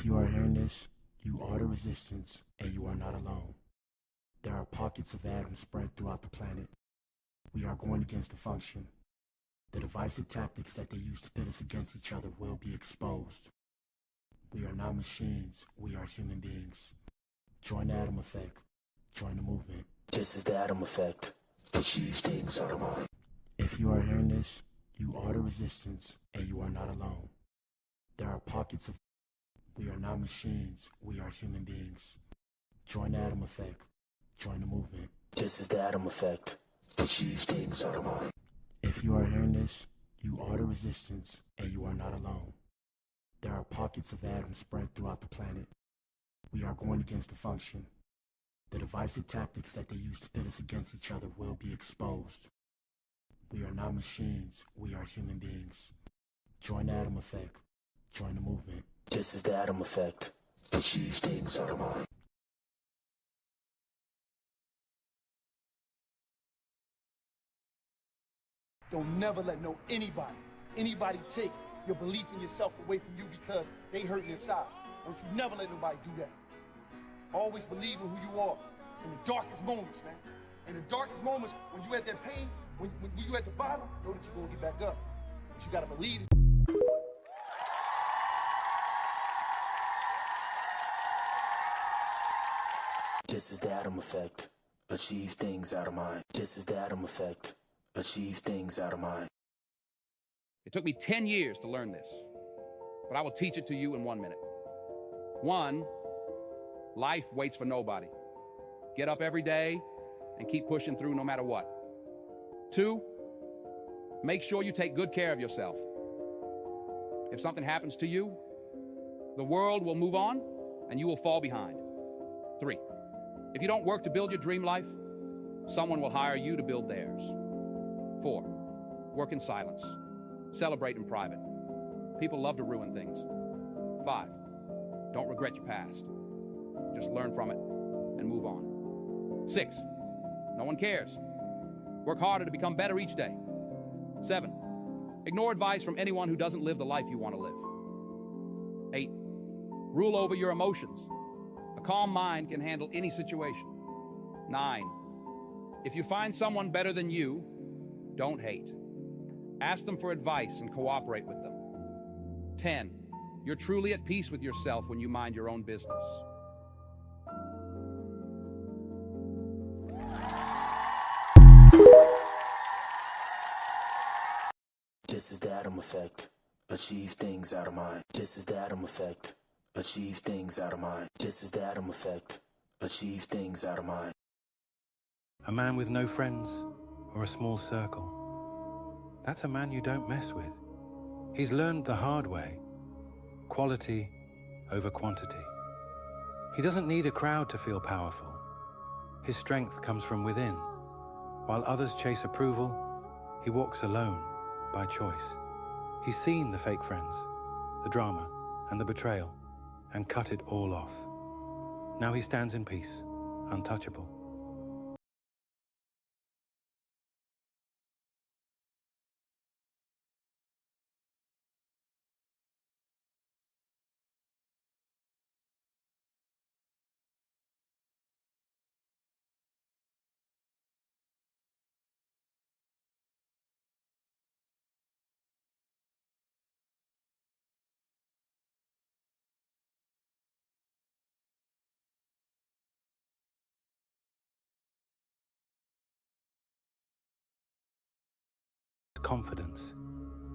you are hearing this, you are the resistance, and you are not alone. There are pockets of atoms spread throughout the planet. We are going against the function. The divisive tactics that they use to pit us against each other will be exposed. We are not machines, we are human beings. Join the atom effect. Join the movement. This is the atom effect. Achieve things out of mind. If you are hearing this, you are the resistance, and you are not alone. There are pockets of... We are not machines, we are human beings. Join the atom effect. Join the movement. This is the atom effect. Achieve things out of mind. If you are hearing this, you are the resistance, and you are not alone. There are pockets of atoms spread throughout the planet. We are going against the function. The divisive tactics that they use to pit us against each other will be exposed. We are not machines, we are human beings. Join the atom effect. Join the movement. This is the atom effect. Achieve things out of mind. Don't never let anybody take your belief in yourself away from you because they hurting inside. Don't you never let nobody do that. Always believe in who you are in the darkest moments, man. In the darkest moments, when you at that pain, when you at the bottom, know that you're gonna get back up. But you gotta believe it. This is the atom effect. Achieve things out of mind. This is the atom effect. Achieve things out of mind. It took me 10 years to learn this, but I will teach it to you in 1 minute. 1, life waits for nobody. Get up every day and keep pushing through no matter what. 2, make sure you take good care of yourself. If something happens to you, the world will move on and you will fall behind. 3, if you don't work to build your dream life, someone will hire you to build theirs. 4, work in silence. Celebrate in private. People love to ruin things. 5, don't regret your past. Just learn from it and move on. 6, no one cares. Work harder to become better each day. 7, ignore advice from anyone who doesn't live the life you want to live. 8, rule over your emotions. A calm mind can handle any situation. 9, if you find someone better than you, don't hate. Ask them for advice and cooperate with them. 10, you're truly at peace with yourself when you mind your own business. This is the atom effect. Achieve things out of mind. This is the atom effect. Achieve things out of mind. This is the atom effect. Achieve things out of mind. A man with no friends or a small circle. That's a man you don't mess with. He's learned the hard way. Quality over quantity. He doesn't need a crowd to feel powerful. His strength comes from within. While others chase approval, he walks alone by choice. He's seen the fake friends, the drama and the betrayal, and cut it all off. Now he stands in peace, untouchable. Confidence.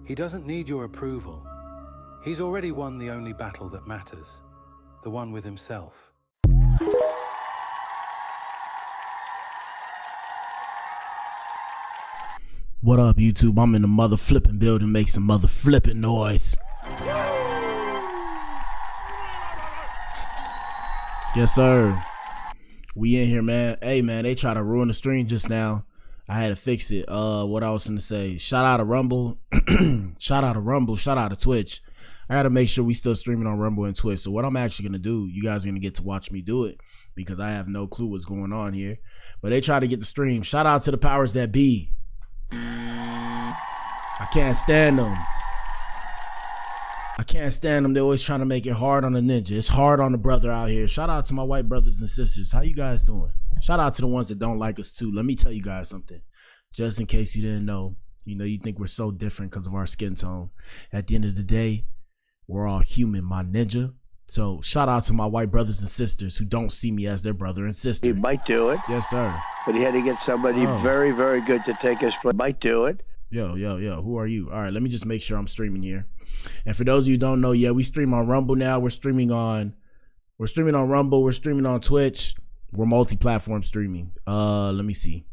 He doesn't need your approval. He's already won the only battle that matters, the one with himself. What up, YouTube? I'm in the mother flipping building. Make some mother flipping noise. Yes, sir. We in here, man. Hey, man, they try to ruin the stream just now. I had to fix it. What I was gonna say. Shout out to Rumble. Shout out to Rumble. Shout out to Twitch. I gotta make sure we still streaming on Rumble and Twitch. So what I'm actually gonna do, you guys are gonna get to watch me do it because I have no clue what's going on here. But they try to get the stream. Shout out to the powers that be. I can't stand them. I can't stand them. They're always trying to make it hard on the ninja. It's hard on the brother out here. Shout out to my white brothers and sisters. How you guys doing? Shout out to the ones that don't like us too. Let me tell you guys something. Just in case you didn't know, you think we're so different because of our skin tone. At the end of the day, we're all human, my ninja. So shout out to my white brothers and sisters who don't see me as their brother and sister. He might do it. Yes, sir. But he had to get somebody very, very good to take his place. Might do it. Yo. Who are you? All right, let me just make sure I'm streaming here. And for those of you who don't know, we stream on Rumble now. We're streaming on Rumble. We're streaming on Twitch. We're multi-platform streaming. Let me see.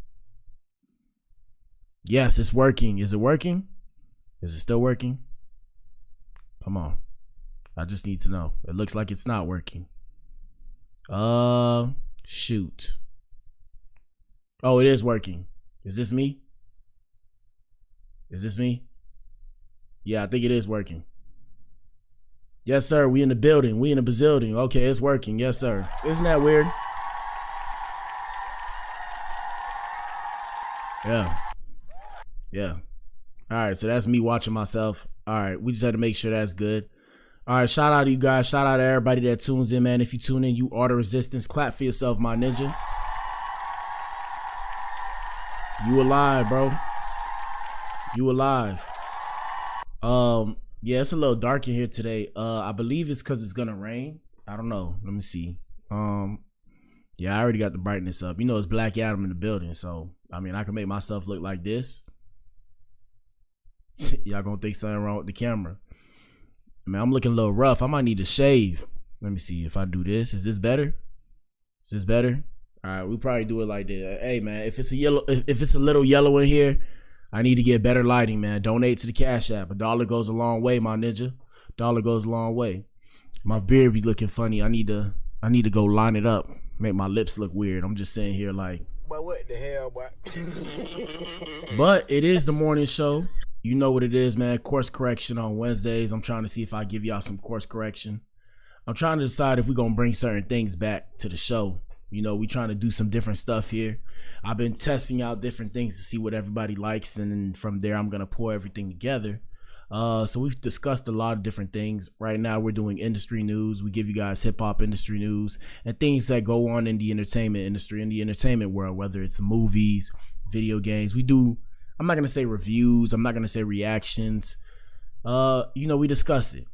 Yes, it's working. Is it working? Is it still working? Come on. I just need to know. It looks like it's not working. Shoot. Oh, it is working. Is this me? Is this me? Yeah, I think it is working. Yes, sir. We in the building. We in the bazillion. Okay, it's working. Yes, sir. Isn't that weird? Yeah. All right, so that's me watching myself. All right, we just had to make sure that's good. All right, shout out to you guys. Shout out to everybody that tunes in, man. If you tune in, you are the resistance. Clap for yourself, my ninja. You alive, bro. You alive. Yeah, it's a little dark in here today. I believe it's because it's gonna rain. I don't know. Let me see. Yeah, I already got the brightness up. It's Black Adam in the building, so I mean, I can make myself look like this. Y'all gonna think something wrong with the camera. I mean, I'm looking a little rough. I might need to shave. Let me see if I do this. Is this better? Is this better? All right, we probably do it like this. Hey, man, if it's a little yellow in here, I need to get better lighting, man. Donate to the Cash App. $1 goes a long way, my ninja. $1 goes a long way. My beard be looking funny. I need to go line it up. Make my lips look weird. I'm just sitting here like. But what the hell, boy? But it is the morning show. You know what it is, man. Course correction on Wednesdays. I'm trying to see if I give y'all some course correction. I'm trying to decide if we're going to bring certain things back to the show. We trying to do some different stuff here. I've been testing out different things to see what everybody likes. And then from there, I'm going to pour everything together. So we've discussed a lot of different things. Right now, we're doing industry news. We give you guys hip hop industry news and things that go on in the entertainment industry, in the entertainment world, whether it's movies, video games. We do. I'm not going to say reviews. I'm not going to say reactions. We discuss it.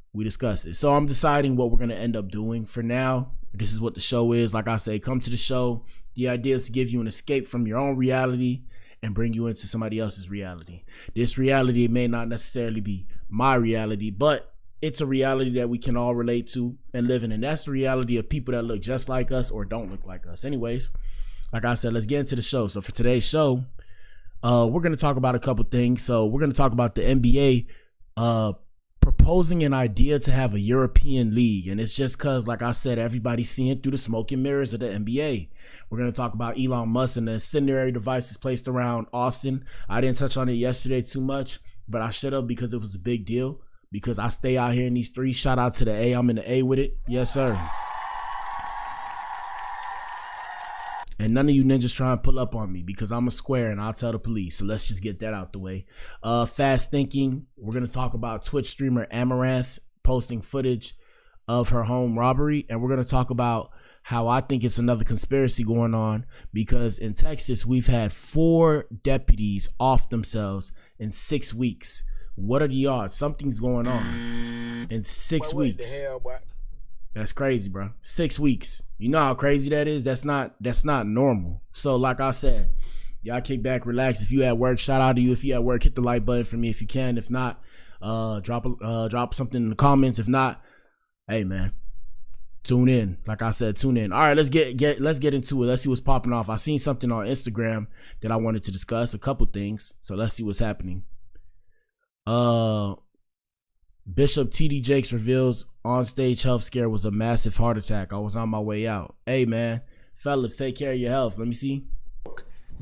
So I'm deciding what we're going to end up doing. For now, this is what the show is. Like I say, come to the show. The idea is to give you an escape from your own reality and bring you into somebody else's reality. This reality may not necessarily be my reality, but it's a reality that we can all relate to and live in. And that's the reality of people that look just like us or don't look like us. Anyways, like I said, let's get into the show. So for today's show, we're going to talk about a couple things. So we're going to talk about the NBA proposing an idea to have a European league. And it's just because, like I said, everybody's seeing through the smoke and mirrors of the NBA. We're going to talk about Elon Musk and the incendiary devices placed around Austin. I didn't touch on it yesterday too much, but I should have because it was a big deal. Because I stay out here in these streets. Shout out to the A. I'm in the A with it. Yes, sir. And none of you ninjas try and pull up on me because I'm a square and I'll tell the police. So let's just get that out the way. Fast thinking. We're going to talk about Twitch streamer Amouranth posting footage of her home robbery. And we're going to talk about how I think it's another conspiracy going on because in Texas, we've had 4 deputies off themselves in 6 weeks. What are the odds? Something's going on in 6 weeks. What the hell, boy? That's crazy, bro. 6 weeks. You know how crazy that is? That's not normal. So like I said, y'all kick back, relax. If you at work, shout out to you. If you at work, hit the like button for me if you can. If not, drop something in the comments. If not, hey man, tune in. Like I said, tune in. All right, let's get into it. Let's see what's popping off. I seen something on Instagram that I wanted to discuss, a couple things. So let's see what's happening. Bishop T.D. Jakes reveals on-stage health scare was a massive heart attack. I was on my way out. Hey, man. Fellas, take care of your health. Let me see.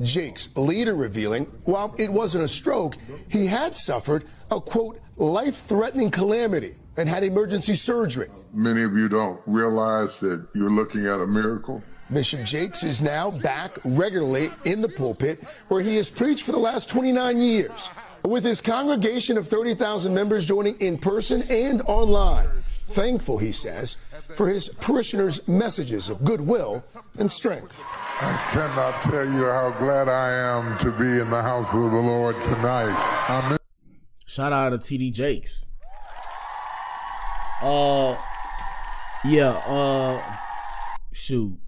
Jakes later revealing, while it wasn't a stroke, he had suffered a, quote, life-threatening calamity and had emergency surgery. Many of you don't realize that you're looking at a miracle. Bishop Jakes is now back regularly in the pulpit where he has preached for the last 29 years. with his congregation of 30,000 members joining in person and online. Thankful, he says, for his parishioners' messages of goodwill and strength. I cannot tell you how glad I am to be in the house of the Lord tonight. Shout out to TD Jakes. Shoot.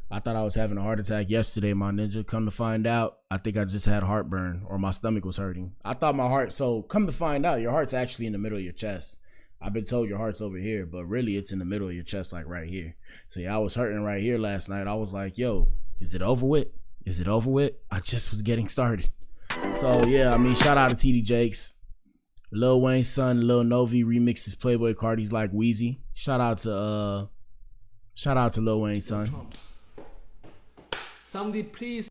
I thought I was having a heart attack yesterday, my ninja. Come to find out, I think I just had heartburn or my stomach was hurting. I thought my heart, so come to find out, your heart's actually in the middle of your chest. I've been told your heart's over here, but really it's in the middle of your chest, like right here. So yeah, I was hurting right here last night. I was like, yo, is it over with? Is it over with? I just was getting started. So yeah, I mean, shout out to TD Jakes. Lil Wayne's son, Lil Novi remixes Playboy Cardi's Like Wheezy. Shout out to Lil Wayne's son. Somebody please.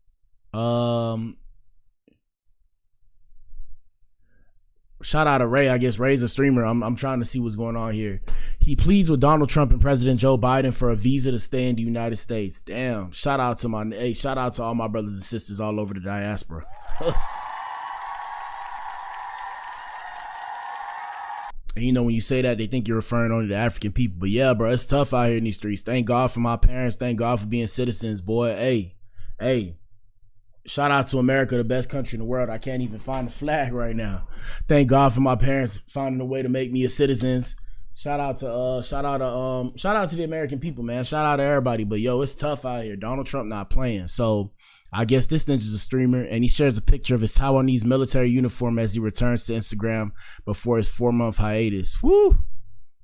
Shout out to Ray. I guess Ray's a streamer. I'm trying to see what's going on here. He pleads with Donald Trump and President Joe Biden for a visa to stay in the United States. Damn. Shout out to all my brothers and sisters all over the diaspora. And you know, when you say that, they think you're referring only to African people. But yeah, bro, it's tough out here in these streets. Thank God for my parents. Thank God for being citizens, boy. Hey. Shout out to America, the best country in the world. I can't even find the flag right now. Thank God for my parents finding a way to make me a citizen. Shout out to the American people, man. Shout out to everybody. But yo, it's tough out here. Donald Trump not playing. So I guess this ninja's a streamer, and he shares a picture of his Taiwanese military uniform as he returns to Instagram before his 4-month hiatus. Woo!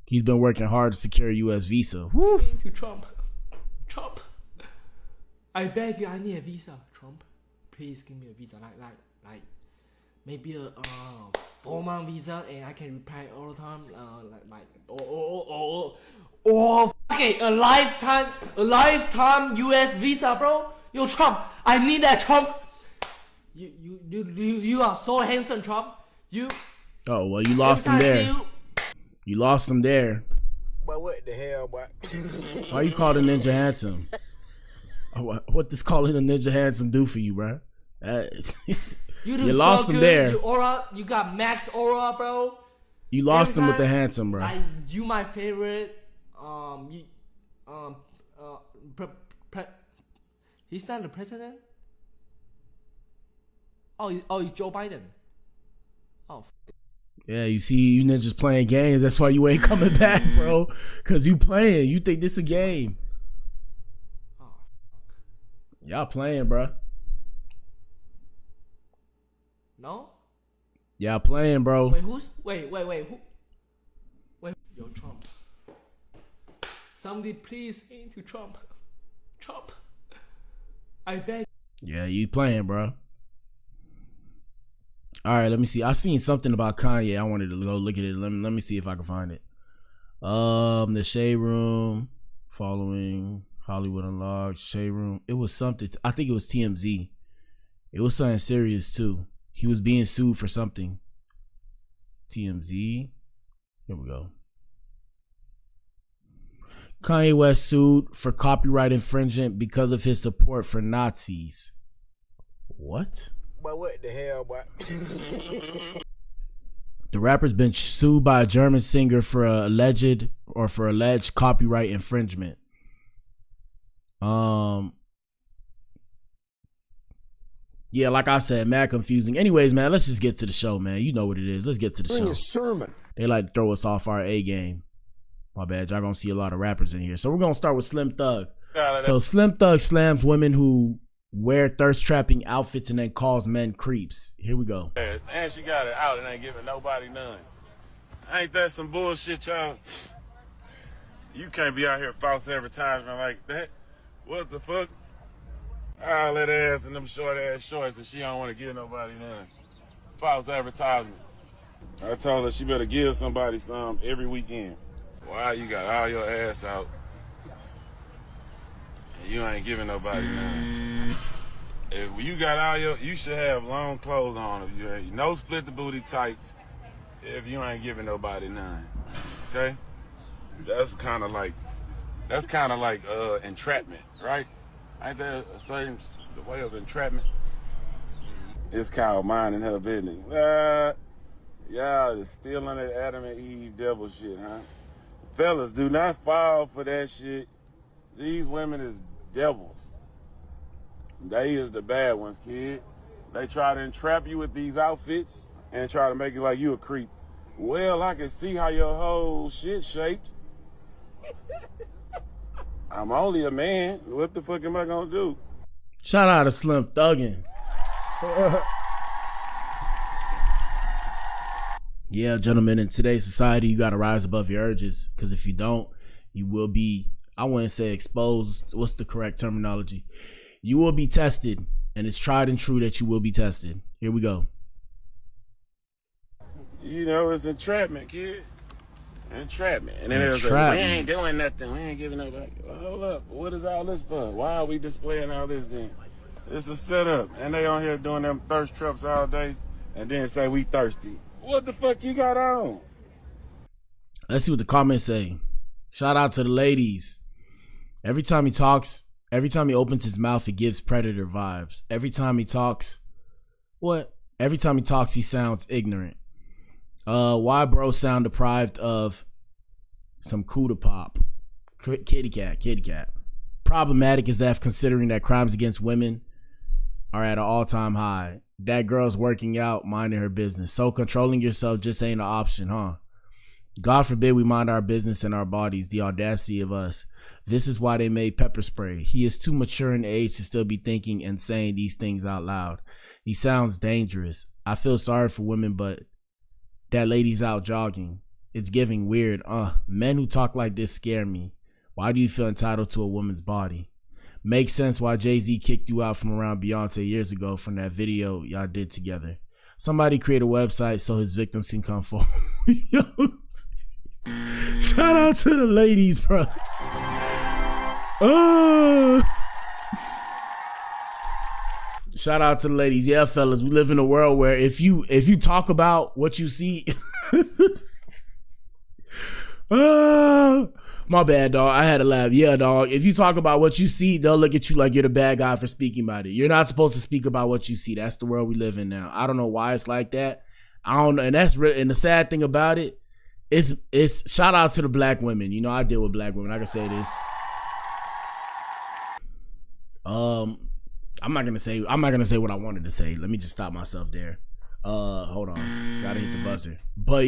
He's been working hard to secure a U.S. visa. Woo! To Trump, I beg you, I need a visa, Trump. Please give me a visa, like maybe a 4-month visa, and I can reply all the time, okay, a lifetime U.S. visa, bro. Yo, Trump, I need that, Trump. You are so handsome, Trump. Oh well, you lost him there. You lost him there. But what the hell, boy? Why you call the ninja handsome? What does calling a ninja handsome do for you, bro? You lost him there. You got max aura, bro. You lost him with the handsome, bro. You my favorite. He's not the president. Oh, Joe Biden. Oh. Yeah, you see, you ninjas playing games. That's why you ain't coming back, bro. Cause you playing. You think this a game? Y'all playing, bro. No? Y'all playing, bro. Wait, who? Wait, yo, Trump. Somebody please into Trump. Trump. I beg. Yeah, you playing, bro. All right, let me see. I seen something about Kanye. I wanted to go look at it. Let me see if I can find it. The Shade Room, following Hollywood Unlocked, Shade Room. It was something. I think it was TMZ. It was something serious too. He was being sued for something. TMZ. Here we go. Kanye West sued for copyright infringement because of his support for Nazis. What? But what the hell, boy? The rapper's been sued by a German singer for alleged copyright infringement. Yeah, like I said, mad confusing. Anyways, man, let's just get to the show, man. You know what it is. Let's get to the show. A sermon. They like to throw us off our A game. My bad, y'all gonna see a lot of rappers in here. So we're gonna start with Slim Thug. So Slim Thug slams women who wear thirst-trapping outfits and then calls men creeps. Here we go. And she got it out and ain't giving nobody none. Ain't that some bullshit, y'all? You can't be out here false advertisement like that. What the fuck? All that ass and them short ass shorts and she don't want to give nobody none. False advertisement. I told her she better give somebody some every weekend. Why you got all your ass out and you ain't giving nobody none? If you got all you should have long clothes on. If you ain't, no split the booty tights if you ain't giving nobody none. Okay? That's kind of like entrapment, right? Ain't that a certain way of entrapment? It's called minding her business. Y'all is still on that Adam and Eve devil shit, huh? Fellas, do not fall for that shit. These women is devils. They is the bad ones, kid. They try to entrap you with these outfits and try to make it like you a creep. Well, I can see how your whole shit shaped. I'm only a man. What the fuck am I gonna do? Shout out to Slim Thuggin. Yeah, gentlemen, in today's society, you gotta rise above your urges. Because if you don't, you will be, I wouldn't say exposed. What's the correct terminology? You will be tested. And it's tried and true that you will be tested. Here we go. You know, it's entrapment, kid. Entrapment. And then it's like, we ain't doing nothing. We ain't giving nobody. Well, hold up. What is all this for? Why are we displaying all this then? It's a setup. And they on here doing them thirst traps all day and then say we thirsty. What the fuck you got on? Let's see what the comments say. Shout out to the ladies. Every time he talks, every time he opens his mouth, it gives predator vibes. Every time he talks, Every time he talks, he sounds ignorant. Why bro sound deprived of some Cuda pop? Kitty cat. Problematic is that considering that crimes against women are at an all-time high. That girl's working out, minding her business. So controlling yourself just ain't an option, huh? God forbid we mind our business and our bodies. The audacity of us. This is why they made pepper spray. He is too mature in age to still be thinking and saying these things out loud. He sounds dangerous. I feel sorry for women, but that lady's out jogging. It's giving weird. Men who talk like this scare me. Why do you feel entitled to a woman's body? Makes sense why Jay-Z kicked you out from around Beyonce years ago from that video y'all did together. Somebody create a website so his victims can come forward. Shout out to the ladies, bro. Shout out to the ladies. Yeah, fellas, we live in a world where if you talk about what you see, my bad, dog. I had to laugh. Yeah, dog. If you talk about what you see, they'll look at you like you're the bad guy for speaking about it. You're not supposed to speak about what you see. That's the world we live in now. I don't know why it's like that. I don't know. And that's real. And the sad thing about it, it's shout out to the black women. You know, I deal with black women. I can say this. I'm not gonna say what I wanted to say. Let me just stop myself there. Hold on. Gotta hit the buzzer. But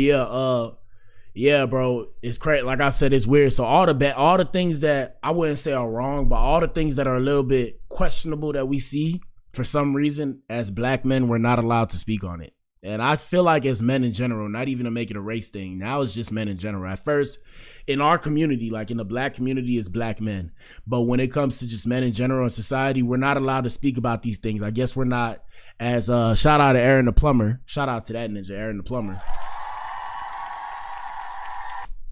yeah, bro, it's crazy. Like I said, it's weird. So all the things that I wouldn't say are wrong, but all the things that are a little bit questionable that we see, for some reason, as black men, we're not allowed to speak on it. And I feel like as men in general, not even to make it a race thing, now it's just men in general. At first, in our community, like in the black community, it's black men. But when it comes to just men in general in society, we're not allowed to speak about these things. I guess we're not, as shout out to Aaron the plumber. Shout out to that ninja, Aaron the plumber.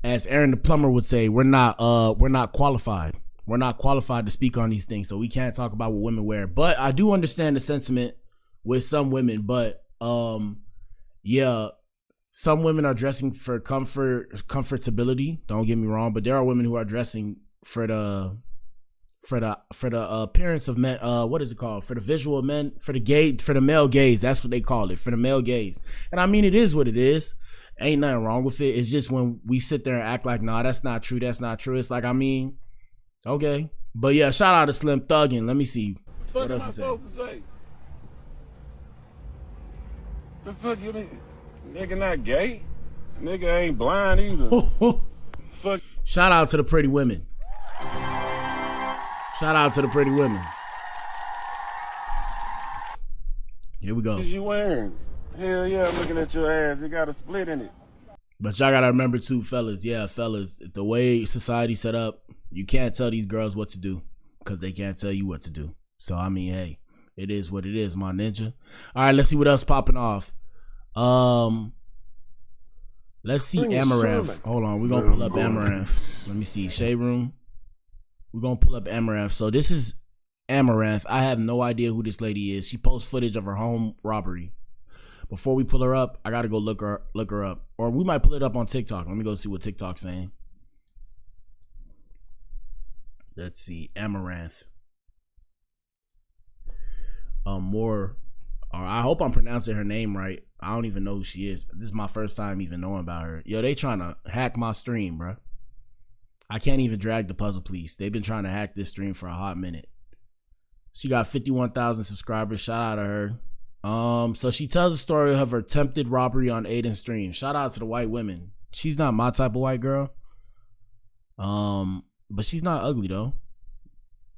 As Aaron the plumber would say, we're not qualified. We're not qualified to speak on these things. So we can't talk about what women wear. But I do understand the sentiment with some women, but yeah, some women are dressing for comfortability. Don't get me wrong, but there are women who are dressing for the appearance of men. What is it called? For the visual of men, for the male gaze. That's what they call it, for the male gaze. And I mean, it is what it is. Ain't nothing wrong with it. It's just when we sit there and act like, nah, that's not true. That's not true. It's like, I mean, okay, but yeah, shout out to Slim Thuggin. Let me see. What else am I supposed to say? The fuck you mean? Nigga not gay? Nigga ain't blind either. Fuck. Shout out to the pretty women. Shout out to the pretty women. Here we go. What you wearing? Hell yeah, I'm looking at your ass. You got a split in it. But y'all gotta remember too, fellas. Yeah, fellas. The way society set up, you can't tell these girls what to do because they can't tell you what to do. So I mean, hey. It is what it is, my ninja. All right, let's see what else popping off. Let's see Amouranth. Hold on, we're gonna pull up Amouranth. Let me see. Shade Room. We're gonna pull up Amouranth. So this is Amouranth. I have no idea who this lady is. She posts footage of her home robbery. Before we pull her up, I gotta go look her up. Or we might pull it up on TikTok. Let me go see what TikTok's saying. Let's see. Amouranth. More or I hope I'm pronouncing her name right. I don't even know who she is. This is my first time even knowing about her. Yo, they trying to hack my stream, bro. I can't even drag the puzzle, please. They've been trying to hack this stream for a hot minute. She got 51,000 subscribers. Shout out to her. So she tells the story of her attempted robbery on Aiden's stream. Shout out to the white women. She's not my type of white girl. But she's not ugly though.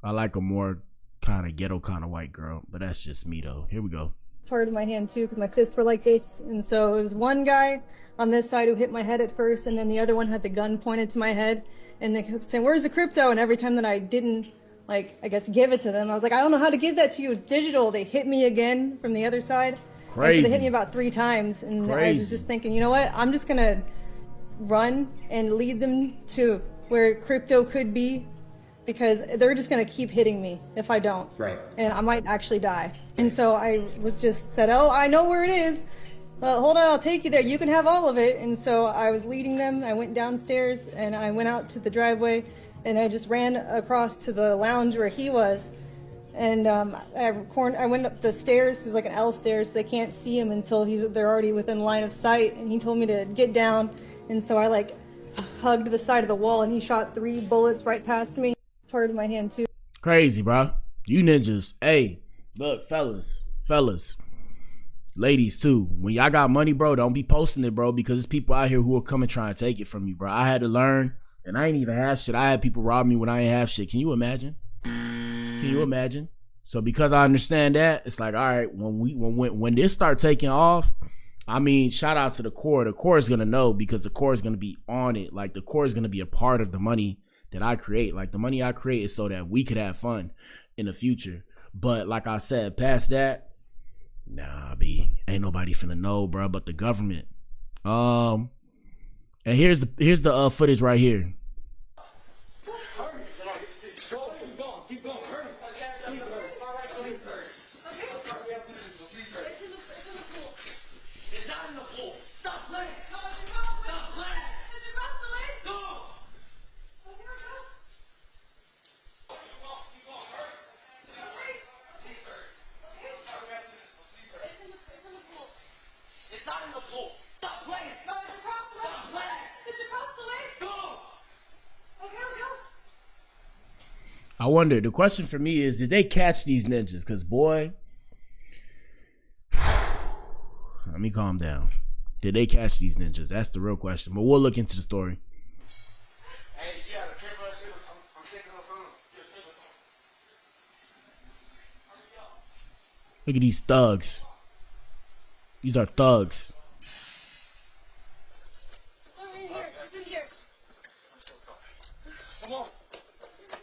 I like a more kind of ghetto kind of white girl, but that's just me though. Here we go. Part of my hand too, because my fists were like this, and so it was one guy on this side who hit my head at first, and then the other one had the gun pointed to my head, and they kept saying, "Where's the crypto?" And every time that I didn't, like, I guess give it to them, I was like, "I don't know how to give that to you. It's digital." They hit me again from the other side. Crazy. And so they hit me about 3 times, and Crazy. I was just thinking, you know what? I'm just gonna run and lead them to where crypto could be, because they're just gonna keep hitting me if I don't. Right. And I might actually die. And so I was just said, "Oh, I know where it is. Well, hold on, I'll take you there. You can have all of it." And so I was leading them. I went downstairs and I went out to the driveway, and I just ran across to the lounge where he was. And I went up the stairs. There's like an L stairs, so they can't see him until they're already within line of sight. And he told me to get down. And so I like hugged the side of the wall, and he shot 3 bullets right past me. Part of my hand too. Crazy, bro. You ninjas. Hey, look, fellas, ladies too. When y'all got money, bro, don't be posting it, bro, because there's people out here who will come and try and take it from you, bro. I had to learn, and I ain't even have shit. I had people rob me when I ain't have shit. Can you imagine? Can you imagine? So because I understand that, it's like, all right, when this start taking off, I mean, shout out to the core. The core is gonna know, because the core is gonna be on it. Like, the core is gonna be a part of the money that I create. Like, the money I create is so that we could have fun in the future. But like I said, past that, nah, ain't nobody finna know, bro, but the government. And here's the footage right here. I wonder, the question for me is, did they catch these ninjas? Because, boy, let me calm down. Did they catch these ninjas? That's the real question. But we'll look into the story. Look at these thugs. These are thugs.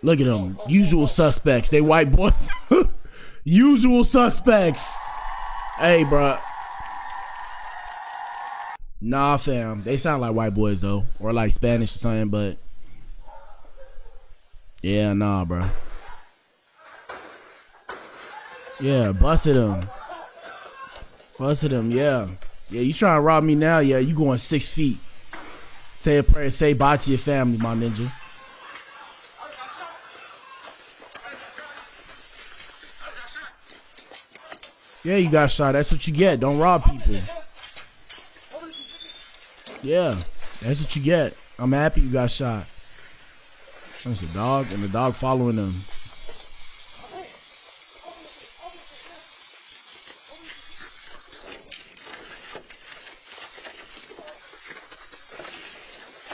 Look at them. Usual suspects. They white boys. Usual suspects. Hey, bro. Nah, fam. They sound like white boys, though. Or like Spanish or something, but... yeah, nah, bro. Yeah, busted him. Busted him, yeah. Yeah, you trying to rob me now? Yeah, you going 6 feet. Say a prayer. Say bye to your family, my ninja. Yeah, you got shot. That's what you get. Don't rob people. Yeah, that's what you get. I'm happy you got shot. There's a dog, and the dog following them.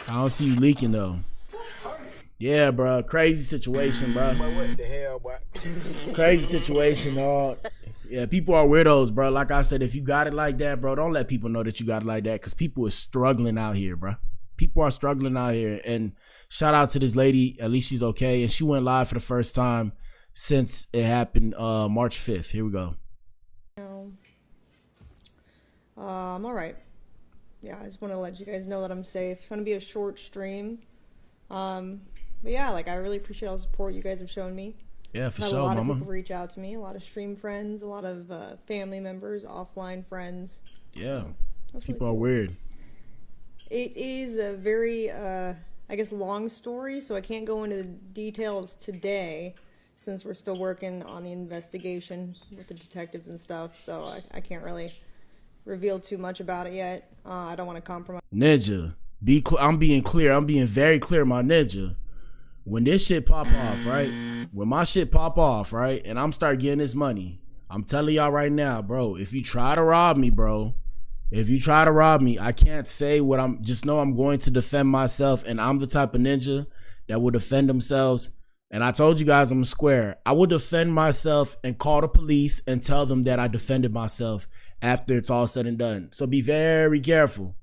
I don't see you leaking, though. Yeah, bro. Crazy situation, bro. What the hell, boy? Crazy situation, dog. Yeah, people are weirdos, bro. Like I said, if you got it like that, bro, don't let people know that you got it like that, because people are struggling out here, bro. People are struggling out here. And shout out to this lady. At least she's okay. And she went live for the first time since it happened March 5th. Here we go. I'm all right. Yeah, I just want to let you guys know that I'm safe. It's going to be a short stream. But yeah, like, I really appreciate all the support you guys have shown me. Yeah, for sure, sure, mama. A lot mama. of people reach out to me. A lot of stream friends. A lot of family members, offline friends. Yeah, that's people really cool. are weird. It is a very, I guess, long story, so I can't go into the details today. since we're still working on the investigation with the detectives and stuff, so I can't really reveal too much about it yet. I don't want to compromise. Ninja, I'm being clear. I'm being very clear, my ninja. When this shit pop off, right? When my shit pop off, right? And I'm start getting this money, I'm telling y'all right now, bro, if you try to rob me, bro, if you try to rob me, I can't say what just know I'm going to defend myself, and I'm the type of ninja that will defend themselves. And I told you guys I'm square. I will defend myself and call the police and tell them that I defended myself after it's all said and done. So be very careful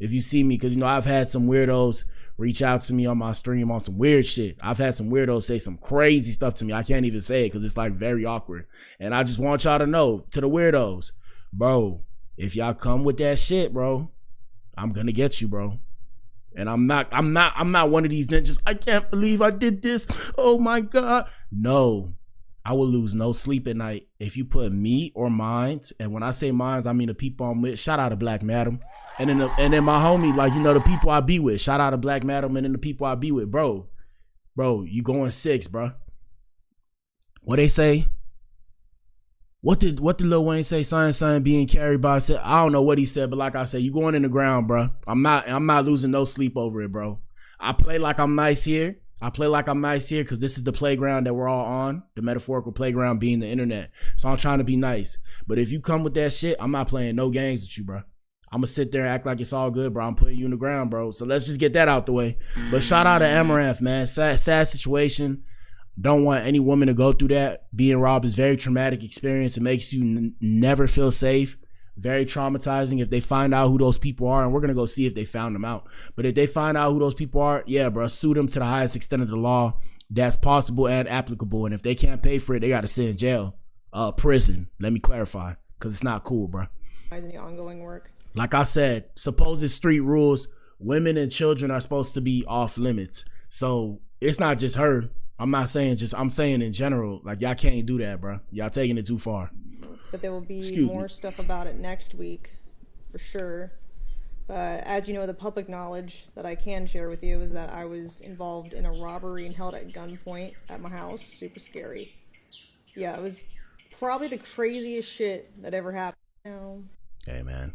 if you see me, because, you know, I've had some weirdos reach out to me on my stream on some weird shit. I've had some weirdos say some crazy stuff to me. I can't even say it because it's like very awkward. And I just want y'all to know, to the weirdos, bro, if y'all come with that shit, bro, I'm gonna get you, bro. And I'm not one of these ninjas. I can't believe I did this. Oh my God. No, I will lose no sleep at night if you put me or mines. And when I say mines, I mean the people I'm with. Shout out to Black Madam. And then my homie, like, you know, the people I be with. Shout out to Black Madam and then the people I be with. Bro, you going 6, bro. What they say? What did Lil Wayne say? Son being carried by. I don't know what he said, but like I said, you going in the ground, bro. I'm not losing no sleep over it, bro. I play like I'm nice here. Because this is the playground that we're all on. The metaphorical playground being the internet. So I'm trying to be nice. But if you come with that shit, I'm not playing no games with you, bro. I'm gonna sit there and act like it's all good, bro. I'm putting you in the ground, bro. So let's just get that out the way. But shout out to Amouranth, man. Sad situation. Don't want any woman to go through that. Being robbed is a very traumatic experience. It makes you never feel safe. Very traumatizing if they find out who those people are. And we're going to go see if they found them out. But if they find out who those people are, yeah, bro, sue them to the highest extent of the law that's possible and applicable. And if they can't pay for it, they got to sit in jail. Prison. Let me clarify, because it's not cool, bro. The ongoing work. Like I said, supposed street rules, women and children are supposed to be off limits. So it's not just her. I'm saying in general, like, y'all can't do that, bro. Y'all taking it too far. But there will be more stuff about it next week, for sure. But as you know, the public knowledge that I can share with you is that I was involved in a robbery and held at gunpoint at my house. Super scary. Yeah, it was probably the craziest shit that ever happened. You know? Hey, man,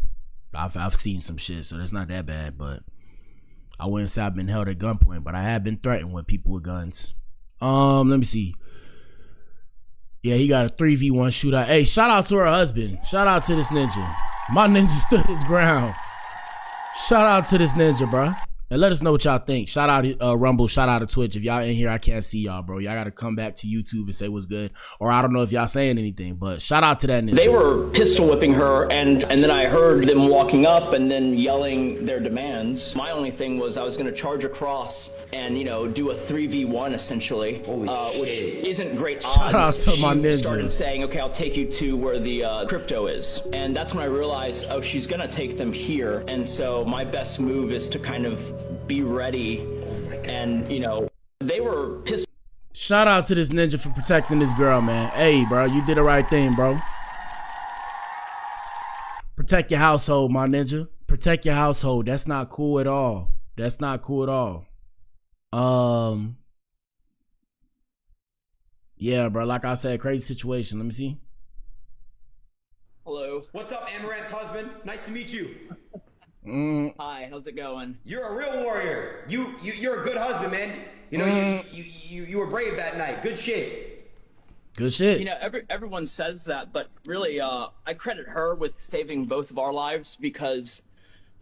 I've seen some shit, so that's not that bad. But I wouldn't say I've been held at gunpoint, but I have been threatened with people with guns. Let me see. Yeah, he got a 3v1 shootout. Hey, shout out to her husband. Shout out to this ninja. My ninja stood his ground. Shout out to this ninja, bro. And let us know what y'all think. Shout out Rumble. Shout out to Twitch. If y'all in here, I can't see y'all, bro. Y'all got to come back to YouTube and say what's good. Or I don't know if y'all saying anything, but shout out to that ninja. They were pistol whipping her, and then I heard them walking up and then yelling their demands. My only thing was I was going to charge across and, you know, do a 3v1 essentially, which isn't great odds. Shout out to my ninja. She started saying, okay, I'll take you to where the crypto is. And that's when I realized, oh, she's going to take them here. And so my best move is to kind of be ready. And, you know, they were pissed. Shout out to this ninja for protecting this girl, man. Hey, bro, you did the right thing, bro. Protect your household, my ninja. Protect your household. That's not cool at all. That's not cool at all. Yeah, bro, like I said, crazy situation. Let me see. Hello. What's up, Amouranth's husband? Nice to meet you. Hi, how's it going? You're a real warrior. You're a good husband, man. You know, you were brave that night. Good shit. Good shit. You know, everyone says that, but really, I credit her with saving both of our lives because,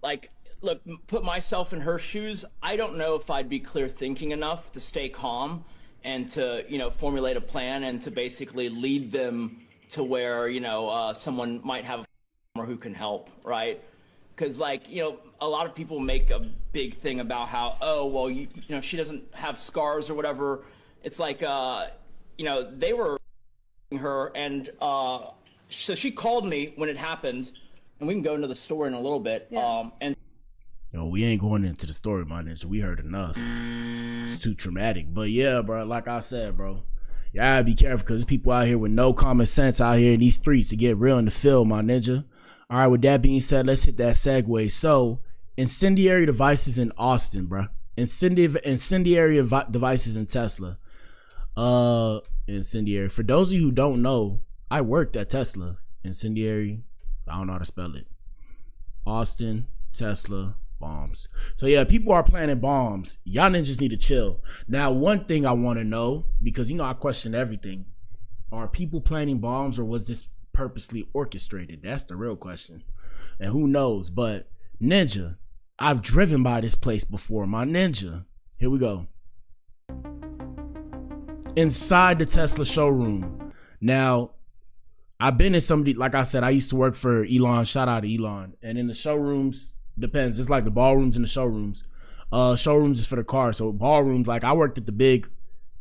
like, look, put myself in her shoes. I don't know if I'd be clear thinking enough to stay calm and to, you know, formulate a plan and to basically lead them to where, you know, someone might have a who can help, right? Because, like, you know, a lot of people make a big thing about how, oh, well, you know, she doesn't have scars or whatever. It's like, you know, they were her, and so she called me when it happened, and we can go into the story in a little bit. Yeah. And yo, we ain't going into the story, my ninja. We heard enough. It's too traumatic. But yeah, bro, like I said, bro, you gotta be careful because there's people out here with no common sense out here in these streets to get real in the field, my ninja. All right, with that being said, let's hit that segue. So, incendiary devices in Austin, bro. Incendiary devices in Tesla. Incendiary. For those of you who don't know, I worked at Tesla. Incendiary, I don't know how to spell it. Austin, Tesla, bombs. So yeah, people are planning bombs. Y'all ninjas need to chill. Now, one thing I want to know, because I question everything. Are people planning bombs, or was this purposely orchestrated? That's the real question. And who knows? But Ninja, I've driven by this place before, my ninja. Here we go. Inside the Tesla showroom. Now, I've been in somebody, like I said, I used to work for Elon. Shout out to Elon. And in the showrooms, depends. It's like the ballrooms and the showrooms. Showrooms is for the car. So ballrooms, like I worked at the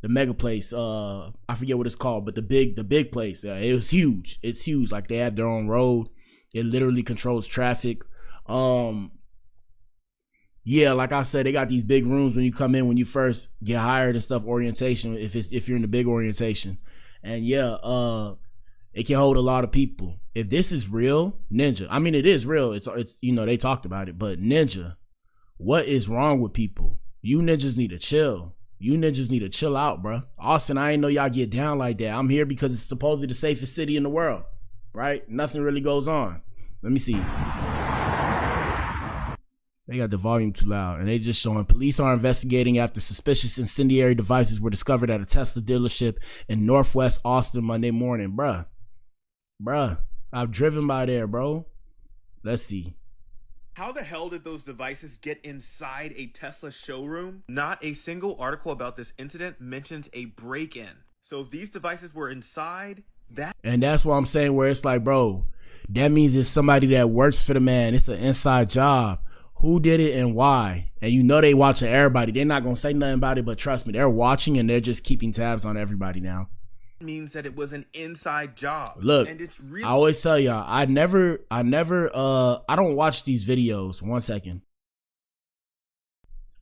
mega place. I forget what it's called, but the big place. It was huge. It's huge. Like they have their own road. It literally controls traffic. Yeah, like I said, they got these big rooms when you come in, when you first get hired and stuff, orientation, if you're in the big orientation. And yeah, it can hold a lot of people. If this is real, Ninja, I mean, it is real. It's they talked about it, but Ninja, what is wrong with people? You ninjas need to chill. You ninjas need to chill out, bro. Austin, I ain't know y'all get down like that. I'm here because it's supposedly the safest city in the world, right? Nothing really goes on. Let me see. They got the volume too loud, and they just showing police are investigating after suspicious incendiary devices were discovered at a Tesla dealership in Northwest Austin Monday morning. Bruh, I've driven by there, bro. Let's see. How the hell did those devices get inside a Tesla showroom? Not a single article about this incident mentions a break-in. So if these devices were inside, And that's what I'm saying, where it's like, bro, that means it's somebody that works for the man. It's an inside job. Who did it and why? And they watching everybody. They're not gonna say nothing about it, but trust me, they're watching and they're just keeping tabs on everybody now. means that it was an inside job. Look, and it's really I always tell y'all, I don't watch these videos. 1 second.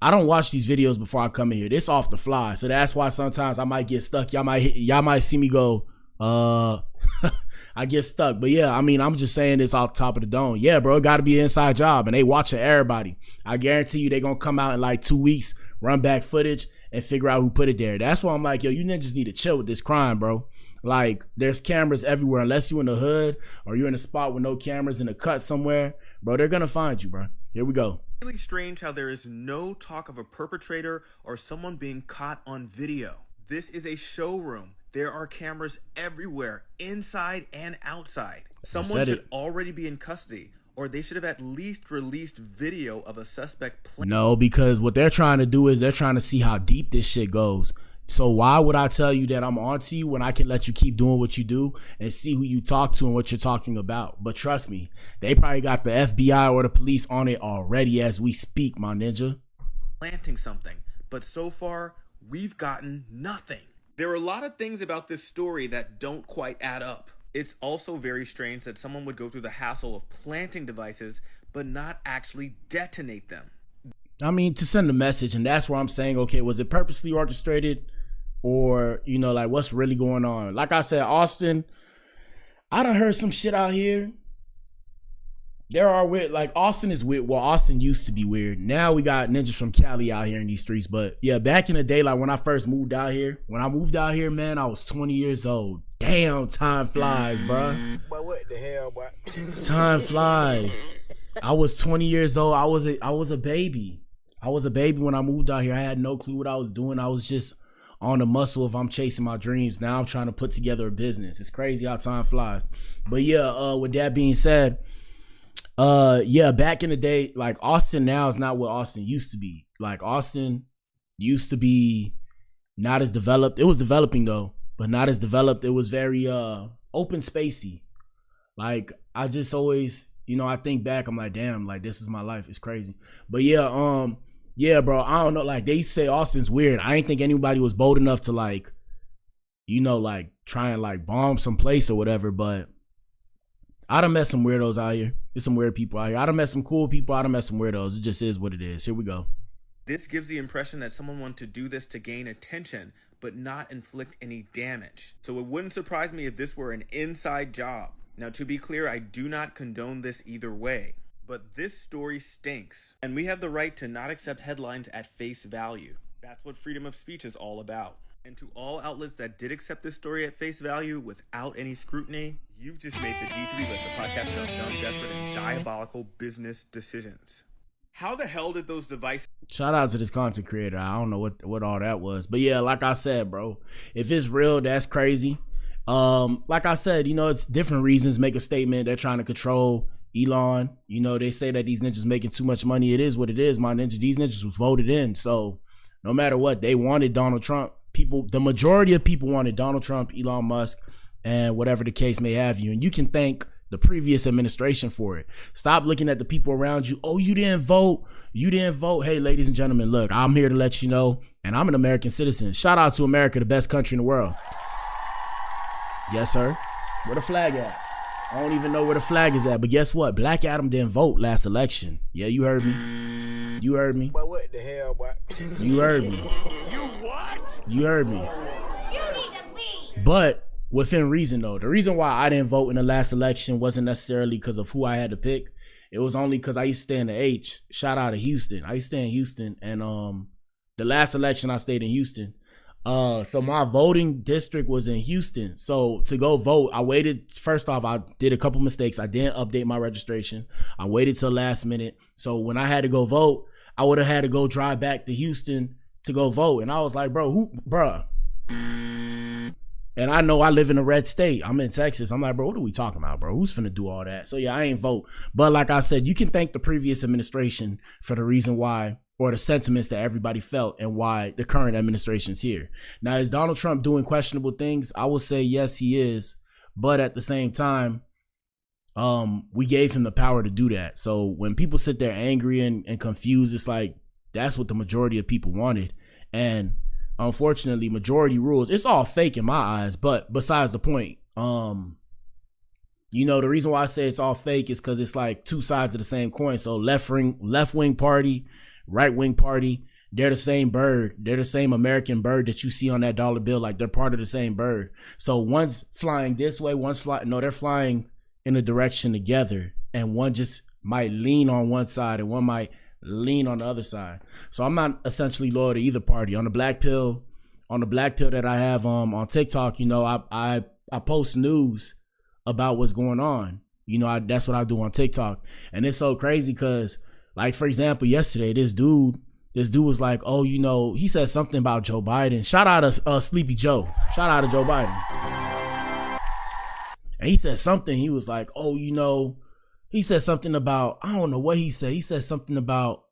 I don't watch these videos before I come in here. This off the fly. So that's why sometimes I might get stuck. Y'all might see me go, I get stuck. But yeah, I mean, I'm just saying this off the top of the dome. Yeah, bro, it got to be an inside job. And they watching everybody. I guarantee you they going to come out in like 2 weeks, run back footage, and figure out who put it there. That's why I'm like, yo, you ninjas need to chill with this crime, bro. Like, there's cameras everywhere. Unless you in the hood or you're in a spot with no cameras in a cut somewhere, bro, they're going to find you, bro. Here we go. Really strange how there is no talk of a perpetrator or someone being caught on video. This is a showroom. There are cameras everywhere, inside and outside. Someone should already be in custody, or they should have at least released video of a suspect. No, because what they're trying to do is they're trying to see how deep this shit goes. So why would I tell you that I'm onto you when I can let you keep doing what you do and see who you talk to and what you're talking about? But trust me, they probably got the FBI or the police on it already as we speak, my ninja. Planting something, but so far we've gotten nothing. There are a lot of things about this story that don't quite add up. It's also very strange that someone would go through the hassle of planting devices but not actually detonate them. I mean, to send a message, and that's where I'm saying, okay, was it purposely orchestrated? Or, you know, like, what's really going on? Like I said, Austin, I done heard some shit out here. There are weird, like, Austin is weird. Well, Austin used to be weird. Now we got ninjas from Cali out here in these streets. But yeah, back in the day, like when I first moved out here, man, I was 20 years old. Damn, time flies, bruh. But what the hell, boy? Time flies. I was 20 years old. I was a baby. I was a baby when I moved out here. I had no clue what I was doing. I was just on the muscle of I'm chasing my dreams. Now I'm trying to put together a business. It's crazy how time flies. But yeah, with that being said, yeah, back in the day, like Austin now is not what Austin used to be. Like Austin used to be not as developed. It was developing though, but not as developed. It was very open spacey. Like I just always, you know, I think back, I'm like, damn, like this is my life. It's crazy. But yeah, yeah, bro, I don't know. Like they say Austin's weird. I ain't think anybody was bold enough to like, you know, like try and like bomb some place or whatever. But I done met some weirdos out here. There's some weird people out here. I done met some cool people. I done met some weirdos. It just is what it is. Here we go. This gives the impression that someone wanted to do this to gain attention, but not inflict any damage. So it wouldn't surprise me if this were an inside job. Now, to be clear, I do not condone this either way, but this story stinks, and we have the right to not accept headlines at face value. That's what freedom of speech is all about. And to all outlets that did accept this story at face value without any scrutiny, you've just made the D3 list, a podcast about dumb, desperate, and diabolical business decisions. How the hell did those devices... Shout out to this content creator. I don't know what all that was. But yeah, like I said, bro, if it's real, that's crazy. Like I said, you know, it's different reasons make a statement. They're trying to control Elon. You know, they say that these ninjas making too much money. It is what it is, my ninja. These ninjas was voted in. So no matter what, they wanted Donald Trump. People, the majority of people wanted Donald Trump, Elon Musk, and whatever the case may have you. And you can thank the previous administration for it. Stop looking at the people around you. Oh, you didn't vote. You didn't vote. Hey, ladies and gentlemen, look, I'm here to let you know, and I'm an American citizen. Shout out to America, the best country in the world. Yes, sir. Where the flag at? I don't even know where the flag is at, but guess what? Black Adam didn't vote last election. Yeah, you heard me. You heard me. But what the hell, boy? You heard me. You what? You heard me. But within reason, though. The reason why I didn't vote in the last election wasn't necessarily because of who I had to pick. It was only because I used to stay in the H. Shout out to Houston. I used to stay in Houston, and the last election I stayed in Houston. So my voting district was in Houston. So to go vote, I waited. First off, I did a couple mistakes. I didn't update my registration. I waited till last minute. So when I had to go vote, I would have had to go drive back to Houston to go vote. And I was like, bruh. And I know I live in a red state. I'm in Texas. I'm like, bro, what are we talking about, bro? Who's finna do all that? So yeah, I ain't vote. But like I said, you can thank the previous administration for the reason why, or the sentiments that everybody felt and why the current administration's here. Now, is Donald Trump doing questionable things? I will say yes, he is. But at the same time, we gave him the power to do that. So when people sit there angry and confused, it's like, that's what the majority of people wanted. And unfortunately, majority rules. It's all fake in my eyes, but besides the point, you know, the reason why I say it's all fake is because it's like two sides of the same coin. So left wing party, right wing party, they're the same bird. They're the same American bird that you see on that dollar bill. Like, they're part of the same bird. So one's flying this way, they're flying in a direction together, and one just might lean on one side and one might lean on the other side. So I'm not essentially loyal to either party. On the Blac Pill that I have on TikTok, you know, I post news about what's going on. You know, that's what I do on TikTok. And it's so crazy because, like, for example, yesterday, this dude was like, oh, you know, he said something about Joe Biden. Shout out to Sleepy Joe. Shout out to Joe Biden. And he said something. He was like, oh, you know, he said something about, I don't know what he said. He said something about,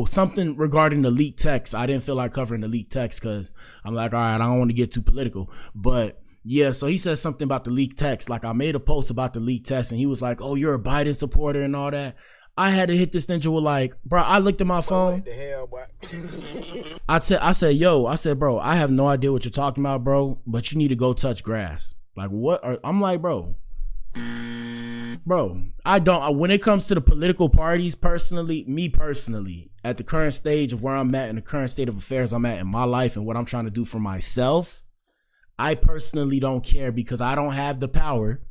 something regarding the leaked text. I didn't feel like covering the leaked text because I'm like, all right, I don't want to get too political. But yeah, so he said something about the leaked text. Like, I made a post about the leaked text, and he was like, oh, you're a Biden supporter and all that. I had to hit this ninja with, like, bro, I looked at my phone. What the hell, boy? I said, bro, I have no idea what you're talking about, bro, but you need to go touch grass. Like, what? I'm like, bro, I don't, when it comes to the political parties, me personally, at the current stage of where I'm at and the current state of affairs I'm at in my life and what I'm trying to do for myself, I personally don't care because I don't have the power.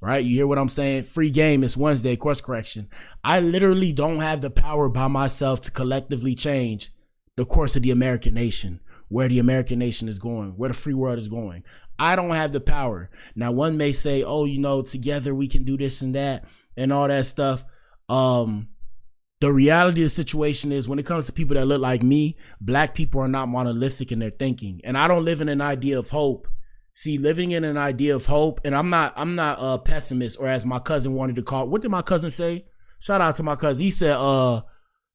Right? You hear what I'm saying? Free game. It's Wednesday. Course correction. I literally don't have the power by myself to collectively change the course of the American nation, where the American nation is going, where the free world is going. I don't have the power. Now, one may say, oh, you know, together we can do this and that and all that stuff. The reality of the situation is, when it comes to people that look like me, black people are not monolithic in their thinking. And I don't live in an idea of hope. See, living in an idea of hope, and I'm not a pessimist, or as my cousin wanted to call, what did my cousin say? Shout out to my cousin. He said, not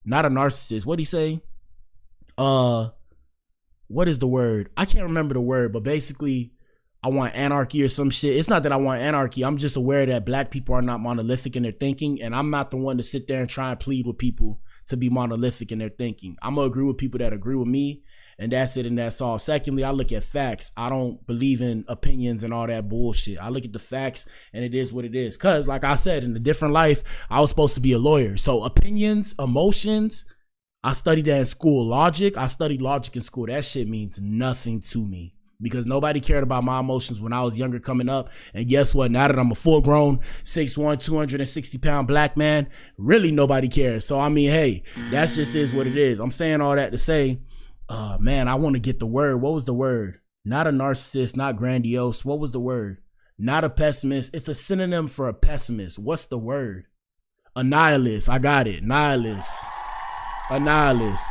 a narcissist. What'd he say? What is the word? I can't remember the word, but basically, I want anarchy or some shit. It's not that I want anarchy. I'm just aware that black people are not monolithic in their thinking, and I'm not the one to sit there and try and plead with people to be monolithic in their thinking. I'm gonna agree with people that agree with me, and that's it, and that's all. Secondly, I look at facts. I don't believe in opinions and all that bullshit. I look at the facts, and it is what it is. Because, like I said, in a different life, I was supposed to be a lawyer. So opinions, emotions, I studied that in school. Logic, I studied logic in school. That shit means nothing to me, because nobody cared about my emotions when I was younger coming up. And guess what? Now that I'm a full-grown 6'1", 260-pound black man, really nobody cares. So, I mean, hey, that just is what it is. I'm saying all that to say, Man, I want to get the word. What was the word? Not a narcissist, not grandiose. What was the word? Not a pessimist. It's a synonym for a pessimist. What's the word? A nihilist. I got it. Nihilist. A nihilist.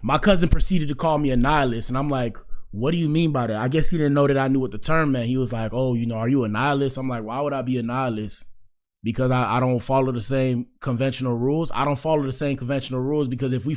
My cousin proceeded to call me a nihilist, and I'm like, what do you mean by that? I guess he didn't know that I knew what the term meant. He was like, oh, you know, are you a nihilist? I'm like, why would I be a nihilist? Because I don't follow the same conventional rules. I don't follow the same conventional rules because if we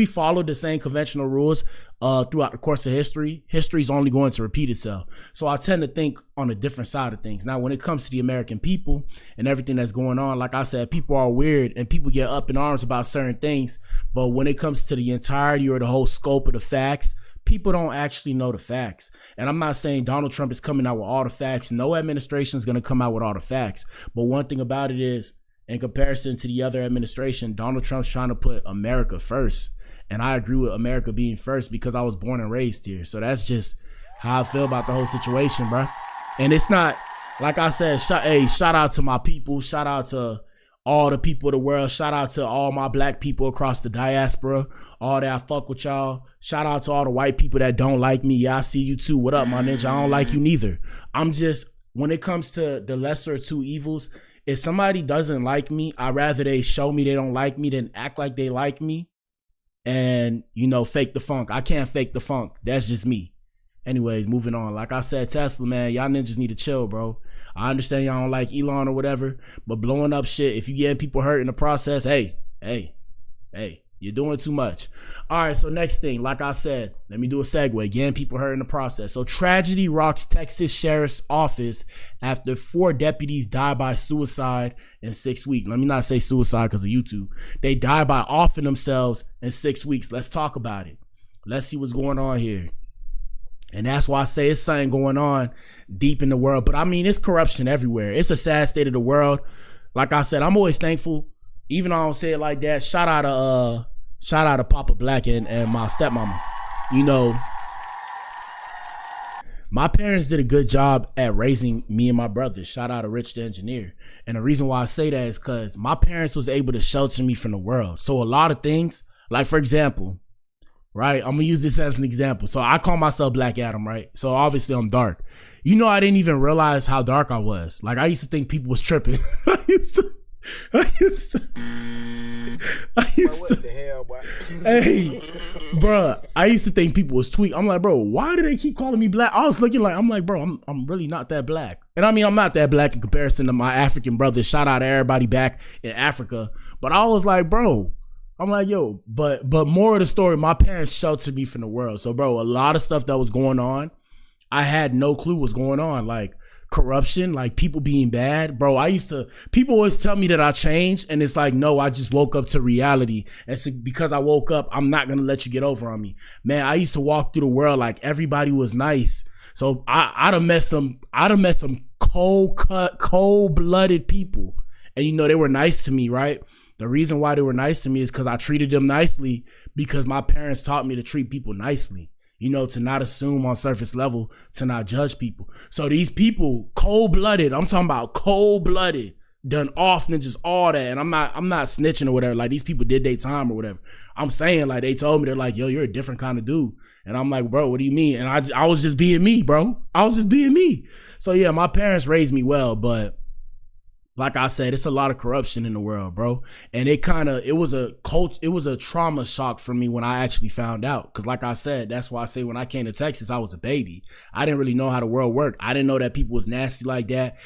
follow the same conventional rules throughout the course of history is only going to repeat itself. So I tend to think on a different side of things. Now, when it comes to the American people and everything that's going on, like I said, people are weird and people get up in arms about certain things. But when it comes to the entirety or the whole scope of the facts, people don't actually know the facts. And I'm not saying Donald Trump is coming out with all the facts. No administration is going to come out with all the facts. But one thing about it is, in comparison to the other administration, Donald Trump's trying to put America first. And I agree with America being first because I was born and raised here. So that's just how I feel about the whole situation, bro. And it's not, like I said, shout out to my people. Shout out to all the people of the world. Shout out to all my black people across the diaspora. All that I fuck with y'all. Shout out to all the white people that don't like me. Yeah, I see you too. What up, my ninja? I don't like you neither. I'm just, when it comes to the lesser of two evils, if somebody doesn't like me, I'd rather they show me they don't like me than act like they like me and, you know, fake the funk. I can't fake the funk. That's just me. Anyways, moving on. Like I said, Tesla, man, y'all ninjas need to chill, bro. I understand y'all don't like Elon or whatever, but blowing up shit, if you getting people hurt in the process, hey, you're doing too much. All right, so next thing, like I said, let me do a segue. Getting people hurt in the process. So tragedy rocks Texas Sheriff's Office after 4 deputies die by suicide in 6 weeks. Let me not say suicide because of YouTube. They die by offing themselves in 6 weeks. Let's talk about it. Let's see what's going on here. And that's why I say it's something going on deep in the world. But I mean, it's corruption everywhere. It's a sad state of the world. Like I said, I'm always thankful. Even though I don't say it like that, shout out to Papa Black and my stepmama. You know, my parents did a good job at raising me and my brothers. Shout out to Rich the Engineer. And the reason why I say that is because my parents was able to shelter me from the world. So a lot of things, like for example, right? I'm gonna use this as an example. So I call myself Black Adam, right? So obviously I'm dark. You know, I didn't even realize how dark I was. Like I used to think people was tripping. I used to What the hell, boy? Hey, bruh, I used to think people was tweak. I'm like, bro, why do they keep calling me black? I was looking like, I'm like, bro, I'm really not that black. And I mean, I'm not that black in comparison to my African brothers. Shout out to everybody back in Africa. But I was like, bro, I'm like, yo, but more of the story, my parents sheltered me from the world. So, bro, a lot of stuff that was going on, I had no clue what's going on. Like corruption, like people being bad. Bro, people always tell me that I changed. And it's like, no, I just woke up to reality. And so because I woke up, I'm not going to let you get over on me. Man, I used to walk through the world like everybody was nice. So I'd have met some cold-blooded people. And, you know, they were nice to me, right? The reason why they were nice to me is because I treated them nicely because my parents taught me to treat people nicely. You know, to not assume on surface level, to not judge people. So these people, cold-blooded, I'm talking about cold-blooded, done off ninjas, all that. And I'm not snitching or whatever. Like these people did their time or whatever. I'm saying like they told me, they're like, yo, you're a different kind of dude. And I'm like, bro, what do you mean? And I was just being me, bro. I was just being me. So yeah, my parents raised me well, but like I said, it's a lot of corruption in the world, bro. And it was a trauma shock for me when I actually found out. Cause like I said, that's why I say when I came to Texas, I was a baby. I didn't really know how the world worked. I didn't know that people was nasty like that.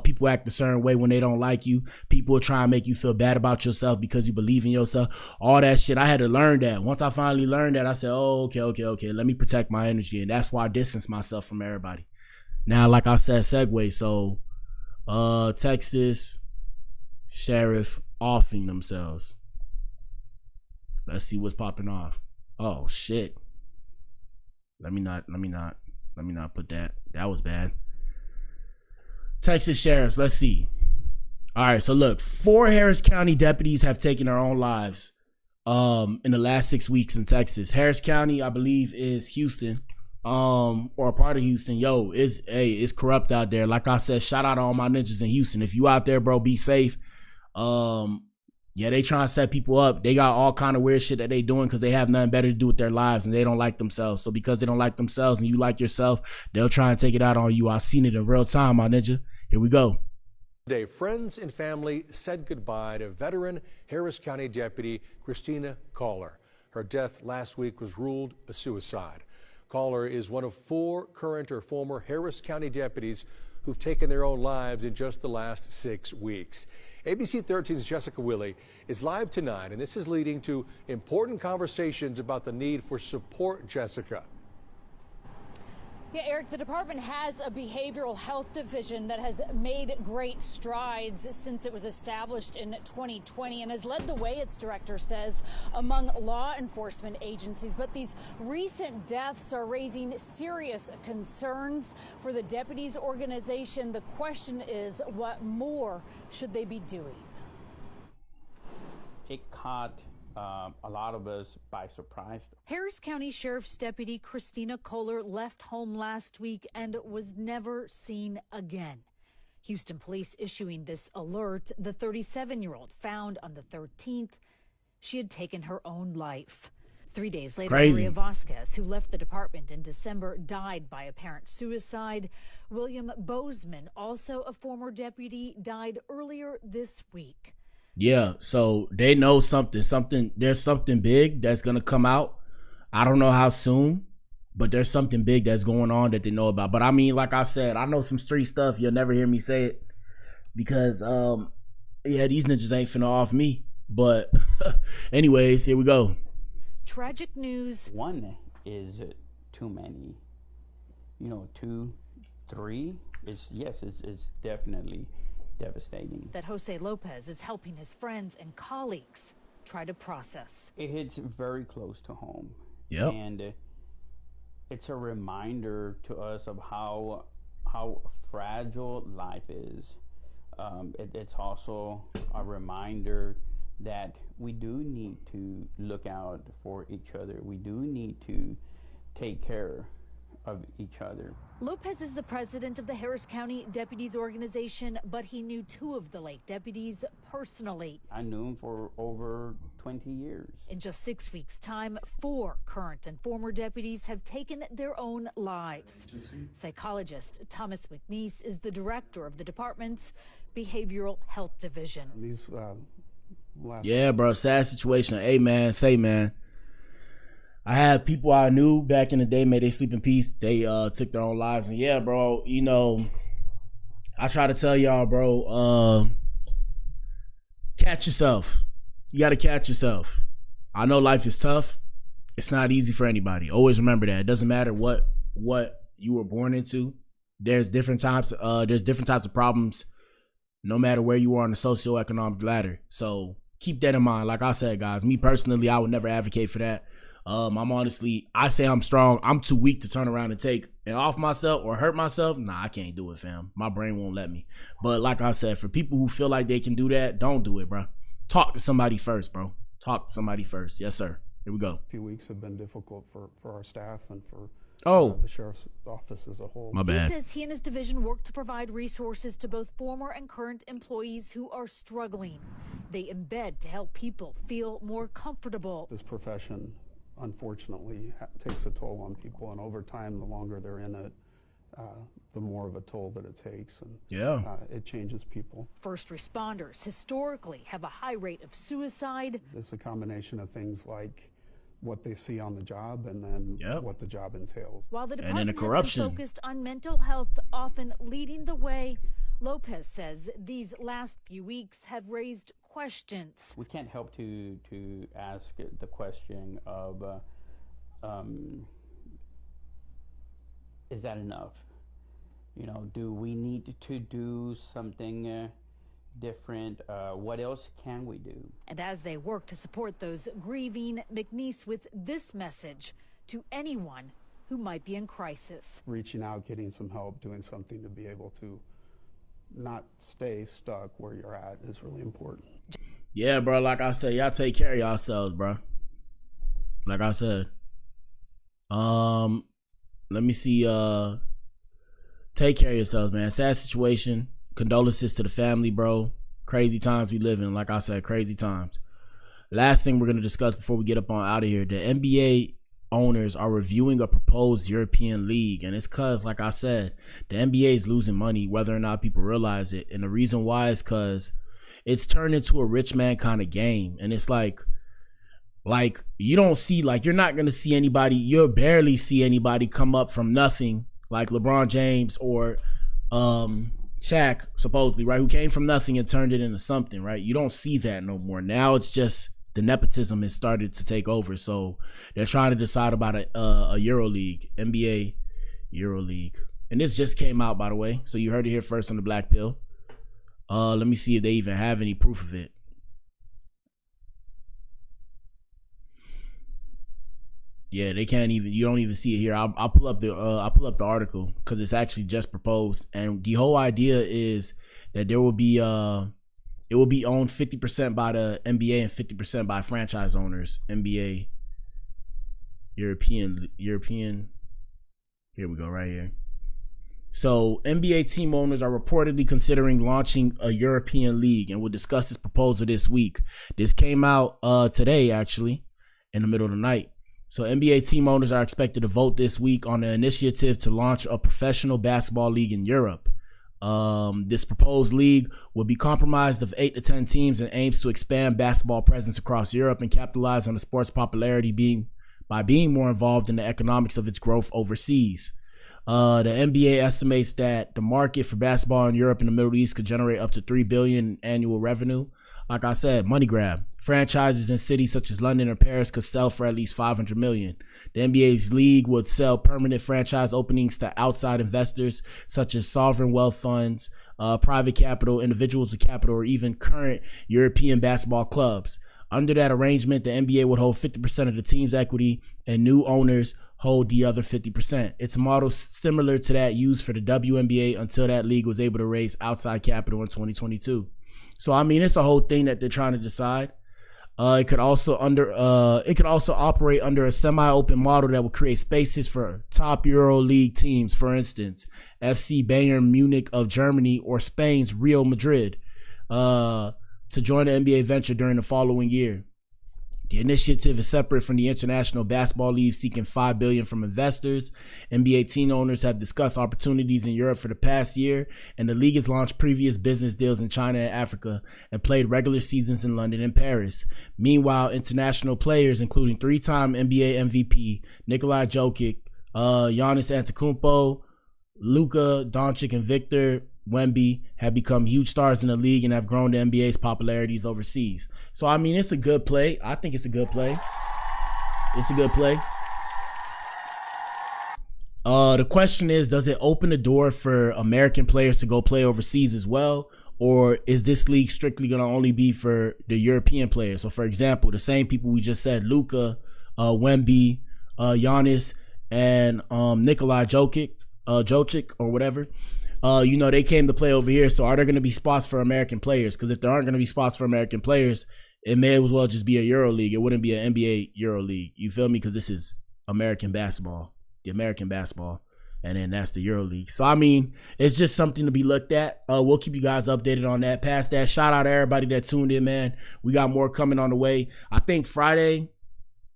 People act a certain way when they don't like you. People will try and make you feel bad about yourself because you believe in yourself. All that shit. I had to learn that. Once I finally learned that, I said, oh, okay. Let me protect my energy. And that's why I distance myself from everybody. Now, like I said, segue. So, Texas sheriff offing themselves. Let's see what's popping off. Oh shit. Let me not put that. That was bad. Texas sheriffs, let's see. All right, so look, 4 Harris County deputies have taken their own lives in the last 6 weeks in Texas. Harris County, I believe, is Houston. Or a part of Houston. Yo, it's corrupt out there. Like I said, shout out to all my ninjas in Houston. If you out there, bro, be safe. Yeah, Yeah, they trying to set people up. They got all kind of weird shit that they doing because they have nothing better to do with their lives and they don't like themselves. So because they don't like themselves and you like yourself, they'll try and take it out on you. I seen it in real time, my ninja. Here we go. Today, friends and family said goodbye to veteran Harris County Deputy Christina Caller. Her death last week was ruled a suicide. Caller is one of 4 current or former Harris County deputies who've taken their own lives in just the last 6 weeks. ABC 13's Jessica Willey is live tonight, and this is leading to important conversations about the need for support, Jessica. Yeah, Eric, the department has a behavioral health division that has made great strides since it was established in 2020 and has led the way, its director says, among law enforcement agencies. But these recent deaths are raising serious concerns for the deputies organization. The question is, what more should they be doing? It caught a lot of us by surprise. Harris County Sheriff's Deputy Christina Kohler left home last week and was never seen again. Houston police issuing this alert. The 37-year-old found on the 13th. She had taken her own life. 3 days later, Crazy. Maria Vasquez, who left the department in December, died by apparent suicide. William Bozeman, also a former deputy, died earlier this week. Yeah, so they know something. There's something big that's gonna come out. I don't know how soon, but there's something big that's going on that they know about. But I mean, like I said, I know some street stuff. You'll never hear me say it because, yeah, these ninjas ain't finna off me. But anyways, here we go. Tragic news. One is too many. 2, 3 is it's definitely devastating. That Jose Lopez is helping his friends and colleagues try to process. It hits very close to home. Yep. And it's a reminder to us of how fragile life is. It's also a reminder that we do need to look out for each other. We do need to take care of each other. Lopez is the president of the Harris County Deputies Organization, but he knew 2 of the late deputies personally. I knew him for over 20 years. In just 6 weeks' time, 4 current and former deputies have taken their own lives. Psychologist Thomas McNeese is the director of the department's Behavioral Health Division. Yeah, bro, sad situation. Hey, man, I have people I knew back in the day, may they sleep in peace. They took their own lives. And yeah, bro, I try to tell y'all, bro, catch yourself. You got to catch yourself. I know life is tough. It's not easy for anybody. Always remember that. It doesn't matter what you were born into. There's different types of problems no matter where you are on the socioeconomic ladder. So keep that in mind. Like I said, guys, me personally, I would never advocate for that. I say I'm strong. I'm too weak to turn around and take it off myself or hurt myself. Nah, I can't do it, fam. My brain won't let me. But like I said, for people who feel like they can do that, don't do it, bro. Talk to somebody first, bro. Talk to somebody first. Yes, sir. Here we go. A few weeks have been difficult for our staff and for the sheriff's office as a whole. My bad. He says he and his division work to provide resources to both former and current employees who are struggling. They embed to help people feel more comfortable. This profession, unfortunately, takes a toll on people, and over time, the longer they're in it, the more of a toll that it takes, and it changes people. First responders historically have a high rate of suicide. It's a combination of things like what they see on the job and then what the job entails. While the department has been focused on mental health, often leading the way, Lopez says these last few weeks have raised questions. We can't help to ask the question of, is that enough? Do we need to do something different? What else can we do? And as they work to support those grieving, McNeese with this message to anyone who might be in crisis. Reaching out, getting some help, doing something to be able to not stay stuck where you're at is really important. Yeah, bro, like I said, y'all take care of yourselves, bro. Like I said. Let me see. Take care of yourselves, man. Sad situation. Condolences to the family, bro. Crazy times we live in. Like I said, crazy times. Last thing we're going to discuss before we get up on out of here. The NBA owners are reviewing a proposed European league. And it's because, like I said, the NBA is losing money, whether or not people realize it. And the reason why is because it's turned into a rich man kind of game. And it's like you don't see, like, you're not going to see anybody, you'll barely see anybody come up from nothing like LeBron James or Shaq, supposedly, right, who came from nothing and turned it into something, right? You don't see that no more. Now it's just the nepotism has started to take over. So they're trying to decide about a Euro League, NBA Euro League. And this just came out, by the way. So you heard it here first on the Blac Pill. Let me see if they even have any proof of it. Yeah, they can't even. You don't even see it here. I'll pull up the article because it's actually just proposed, and the whole idea is that there will be it will be owned 50% by the NBA and 50% by franchise owners. NBA, European. Here we go, right here. So NBA team owners are reportedly considering launching a European league, and we'll discuss this proposal this week. This came out today, actually, in the middle of the night. So NBA team owners are expected to vote this week on an initiative to launch a professional basketball league in Europe. This proposed league will be comprised of 8 to 10 teams and aims to expand basketball presence across Europe and capitalize on the sport's popularity by being more involved in the economics of its growth overseas. The NBA estimates that the market for basketball in Europe and the Middle East could generate up to $3 billion in annual revenue. Like I said, money grab. Franchises in cities such as London or Paris could sell for at least $500 million. The NBA's league would sell permanent franchise openings to outside investors such as sovereign wealth funds, private capital, individuals with capital, or even current European basketball clubs. Under that arrangement, the NBA would hold 50% of the team's equity and new owners hold the other 50%. It's a model similar to that used for the WNBA until that league was able to raise outside capital in 2022. So, I mean, it's a whole thing that they're trying to decide. It could also operate under a semi-open model that will create spaces for top Euro League teams, for instance, FC Bayern Munich of Germany or Spain's Real Madrid, to join the NBA venture during the following year. The initiative is separate from the International Basketball League seeking $5 billion from investors. NBA team owners have discussed opportunities in Europe for the past year, and the league has launched previous business deals in China and Africa and played regular seasons in London and Paris. Meanwhile, international players, including 3-time NBA MVP Nikola Jokic, Giannis Antetokounmpo, Luka Doncic, and Victor Wemby have become huge stars in the league and have grown the NBA's popularities overseas. So, I mean, it's a good play. I think it's a good play. It's a good play. The question is, does it open the door for American players to go play overseas as well? Or is this league strictly going to only be for the European players? So, for example, the same people we just said, Luka, Wemby, Giannis, and Nikola Jokic or whatever. They came to play over here. So are there going to be spots for American players? Because if there aren't going to be spots for American players, it may as well just be a Euro League. It wouldn't be an NBA Euro League. You feel me? Because this is American basketball, the American basketball, and then that's the Euro League. So, I mean, it's just something to be looked at. We'll keep you guys updated on that. Past that, shout out to everybody that tuned in, man. We got more coming on the way. I think Friday,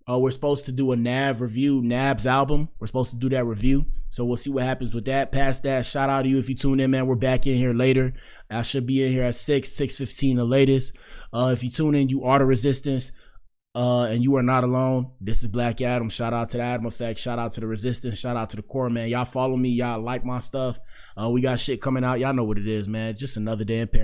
we're supposed to do a Nab's album. We're supposed to do that review. So we'll see what happens with that. Past that, shout out to you if you tune in, man. We're back in here later. I should be in here at 6:15 the latest. If you tune in, you are the Resistance, and you are not alone. This is Black Adam. Shout out to the Adam Effect. Shout out to the Resistance. Shout out to the Core, man. Y'all follow me. Y'all like my stuff. We got shit coming out. Y'all know what it is, man. Just another day in paradise.